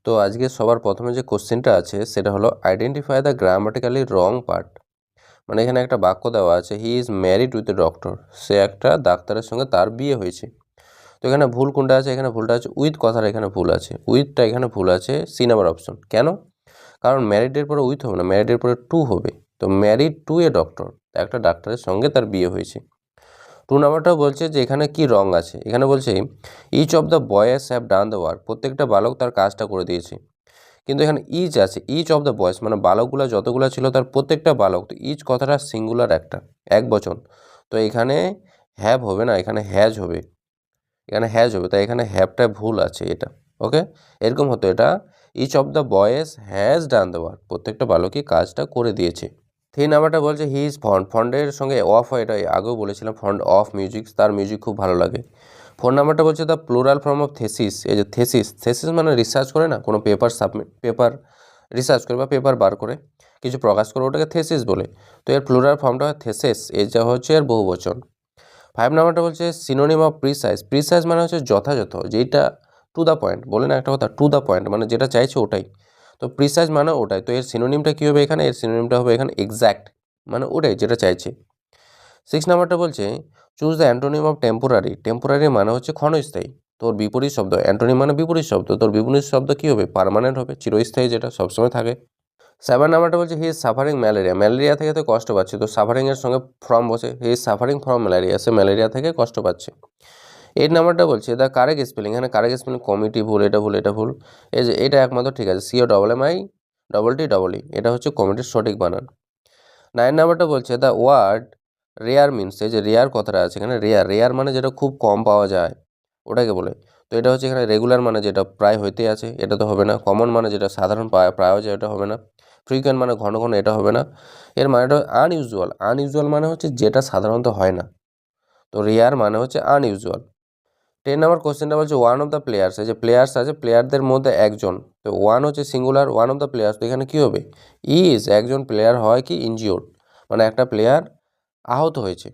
তো আজকে সবার প্রথমে যে কোশ্চেনটা আছে সেটা হলো identify the grammatically wrong part. মানে এখানে একটা বাক্য দেওয়া আছে, he is married with a doctor. সে একটা ডাক্তারের সঙ্গে তার বিয়ে হয়েছে। তো এখানে ভুল কোনটা আছে? এখানে ভুলটা আছে উইথ কথাটা এখানে ভুল আছে, উইথটা এখানে ভুল আছে সি নাম্বার অপশন। কেন? কারণ ম্যারিডের পরে উইথ হবে না, ম্যারিডের পরে টু হবে। তো ম্যারিড টু এ ডক্টর, একটা ডাক্তারের সঙ্গে তার বিয়ে হয়েছে। 2 নাম্বারটাও বলছে যে এখানে কি রং আছে। এখানে বলছে each of the boys have done the work, প্রত্যেকটা বালক তার কাজটা করে দিয়েছে। কিন্তু এখানে ইচ আছে, ইচ অফ দ্য বয়েজ মানে বালকগুলো যতগুলো ছিল তার প্রত্যেকটা বালক। তো ইচ কথাটা সিঙ্গুলার, একটা এক বচন। তো এখানে হ্যাভ হবে না, এখানে হ্যাজ হবে, এখানে হ্যাজ হবে। তাই এখানে হ্যাভটা ভুল আছে এটা। ওকে, এরকম হতো এটা, each of the boys has done the work, প্রত্যেকটা বালকই কাজটা করে দিয়েছে। 3 নাম্বারটা বলছে হি ইজ ফন্ড, ফন্ডের সঙ্গে অফ হয়, এটা আগেও বলেছিলাম, ফন্ড অফ মিউজিক, তার মিউজিক খুব ভালো লাগে। 4 নাম্বারটা বলছে the plural form of thesis. এই যে থেসিস, থেসিস মানে রিসার্চ করে না, কোনো পেপার রিসার্চ করে বা পেপার বার করে কিছু প্রকাশ করে, ওটাকে থেসিস বলে। তো এর প্লুরাল ফর্মটা হয় থেসেস, এটা হচ্ছে এর বহুবচন। 5 নাম্বারটা বলছে সিনোনিম অফ প্রিসাইজ। প্রিসাইজ মানে হচ্ছে যথাযথ, যেটা টু দ্য পয়েন্ট, বলে না একটা কথা, টু দ্য পয়েন্ট মানে যেটা চাইছে ওটাই। তো প্রিসাইজ মানে ওটাই। তো এর সিনোনিমটা কী হবে এখানে? এর সিনোনিমটা হবে এখানে এক্স্যাক্ট, মানে ওটাই যেটা চাইছে। 6 নাম্বারটা বলছে choose the antonym of temporary. Temporary মানে হচ্ছে ক্ষণস্থায়ী। তোর বিপরীত শব্দ, অ্যান্টোনিম মানে বিপরীত শব্দ, তোর বিপরীত শব্দ কী হবে? পার্মানেন্ট হবে, চিরস্থায়ী, যেটা সবসময় থাকে। 7 নাম্বারটা বলছে he is suffering malaria. Malaria থেকে তো কষ্ট পাচ্ছে, তো সাফারিংয়ের সঙ্গে ফ্রম বসে, he is suffering from malaria, say malaria থেকে কষ্ট পাচ্ছে। 8 নাম্বারটা বলছে দ্য কারেক্ট স্পেলিং। এখানে কারেক্ট স্পেলিং কমিটি ভুল, এটা ভুল, এটা ভুল। এই যে এটা একমাত্র ঠিক আছে, C O double M I double T double E, এটা হচ্ছে কমিটির সঠিক বানান। 9 নাম্বারটা বলছে দ্য ওয়ার্ড রেয়ার মিনস। এই যে রেয়ার কথাটা আছে এখানে, রেয়ার, রেয়ার মানে যেটা খুব কম পাওয়া যায় ওটাকে বলে। তো এটা হচ্ছে এখানে রেগুলার মানে যেটা প্রায় হইতে আছে, এটা তো হবে না। কমন মানে যেটা সাধারণ প্রায় যায়, এটা হবে না। ফ্রিকোয়েন্ট মানে ঘন ঘন, এটা হবে না। এর মানেটা আনইউজুয়াল। আনইউজুয়াল মানে হচ্ছে যেটা সাধারণত হয় না। তো রেয়ার মানে হচ্ছে আনইউজুয়াল। 10 নম্বর কোশ্চেনটা বলছে ওয়ান অফ দ্য প্লেয়ার্স। এই যে প্লেয়ার্স আছে, প্লেয়ারদের মধ্যে একজন, তো ওয়ান হচ্ছে singular, one of the players, তো এখানে কী হবে? ইজ, একজন প্লেয়ার হয় কি ইনজিওর্ড, মানে একটা প্লেয়ার আহত হয়েছে।